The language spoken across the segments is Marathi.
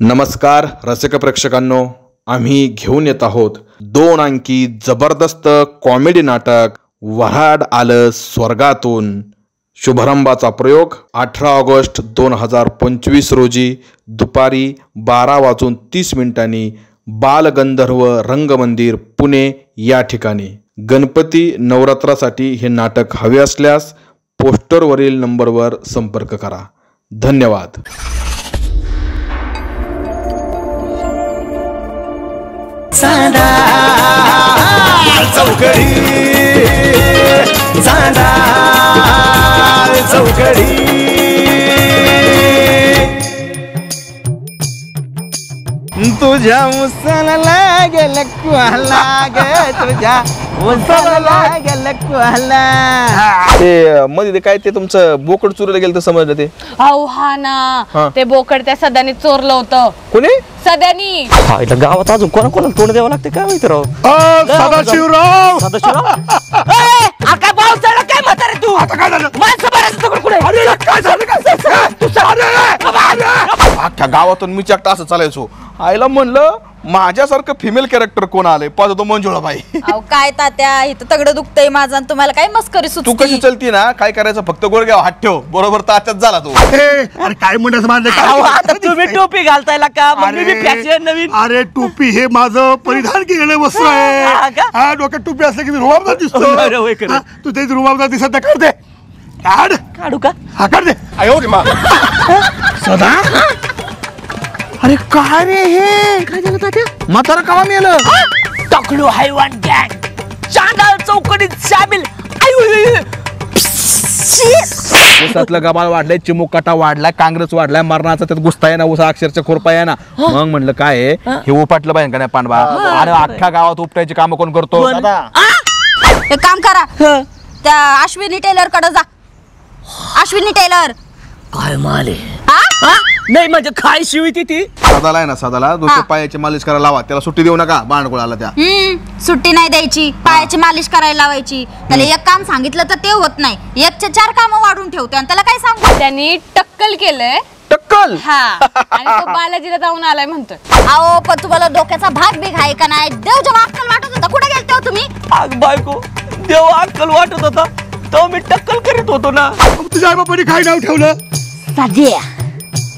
नमस्कार रसिक प्रेक्षकांनो, आम्ही घेऊन येत आहोत 2 अंकी जबरदस्त कॉमेडी नाटक वऱ्हाड आलं स्वर्गातून। शुभारंभाचा प्रयोग 18 ऑगस्ट 2025 रोजी दुपारी 12:30 बालगंधर्व रंगमंदिर पुणे या ठिकाणी। गणपती नवरात्रासाठी हे नाटक हवे असल्यास पोस्टरवरील नंबरवर संपर्क करा। धन्यवाद। चांदा चौकडी चांदा चौकडी तुझ्या मुसाला लागेल कुहाला ग तुझ्या मुसाला लागेल कुहाला। ते मध्ये ते काय ते तुमचं बोकड चोरीला गेलं तर समजलं ते। अहो हा ना, ते बोकड त्या सदानी चोरलं होतं। कोणी? सदानी। हा इथं गावात अजून कोणाकोणाला तोंड द्यावं लागते काय माहिती राव। सदाशिवराव काय भाव चढ काय म्हातारे तू? आता काय झालं? माणसं बरं दगड कुठे? अरे काय झालं काय? तू अख्ख्या गावातून मी चक्क असं चालायचो। आईला म्हणलं माझ्यासारखं फिमेल कॅरेक्टर कोण आले पाहतो तो मंजुळाबाई। अहो काय तात्या, इथं तगडं दुखतंय माझं आणि तुम्हाला काय मस्करी तू सुचती? कशी चलती ना, काय करायचं फक्त गोळग्याव हात ठेव, बरोबर तात्यात झाला तू। अरे काय म्हणत माझं आता तुम्ही टोपी घालताय का? मग मी फॅशन नवीन। अरे टोपी हे माझं परिधान केलेलं वस्त्र हा आहे। का? हा डोक्यात टोपी असलं की रुबाबदार अरे दिसतो। होय खरं. तू ते रुबाबदार दिसत नाही, काढ दे काढ काढू का? हा काढ दे। सदा अरे काय रे हे काय झालं तात्या? म्हातारा कावा मेलं? टकलू हैवान गँग चांदाळ चौकडीत शामिल। ऊसातलं गबाळ वाढलंय, चिमुकाटा वाढलाय, काँग्रेस वाढलाय, मरणाचा त्यात गुस्ता आहे ना, ऊसा अक्षरच्या खुरपा आहे ना। मग म्हणलं काय हे उपाटलं पाहिजे का नाही पांडवा? अरे अख्ख्या गावात उपटायची कामं कोण करतो? एक काम करा, त्या अश्विनी टेलर कडे जा। अश्विनी टेलर काय माले? हा? नाही म्हणजे काय शिवी ती? सदाला आहे ना, सदाला दुसऱ्या पायाची मालिश करायला लावा, त्याला सुट्टी देऊ नका बाणगोळाला त्या। सुट्टी नाही द्यायची, पायाची मालिश करायला लावायची। त्याला एक काम सांगितलं तर ते होत नाही, 1 चे 4 कामं वाढून ठेवते आणि त्याला काय सांगू? त्यांनी टक्कल केलंय। टक्कल? हा, आणि तो बालाजीला जाऊन आलाय म्हणतोय। अहो पण तुम्हाला डोक्याचा भाग बिग आहे का नाही? देव जेव्हा अक्कल वाटत होता कुठे गेलते हो तुम्ही? आग बायको देव अक्कल वाटत होता तो मी टक्कल करीत होतो ना। तुझ्या आई बापाने काय नाव ठेवलं? साध्या।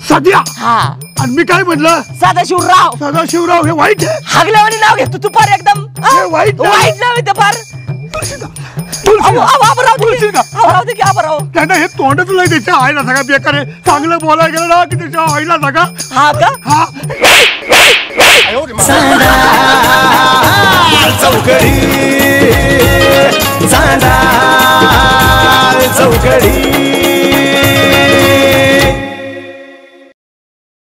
सध्या हा आणि मी काय म्हणलं? सदाशिवराव। सदाशिवराव हे वाईट आहे। हागल्यावानी नाव घेतो तू फार एकदम। हे वाईट नाव. वाईट नाव आहे ते फार। त्यांना हे तोंडच नाही त्याच्या आईला सगळं बेकार आहे। चांगलं बोलायला गेलं ना की त्याच्या आईला सगळं हा का? हा चौकडी चांदा चौकडी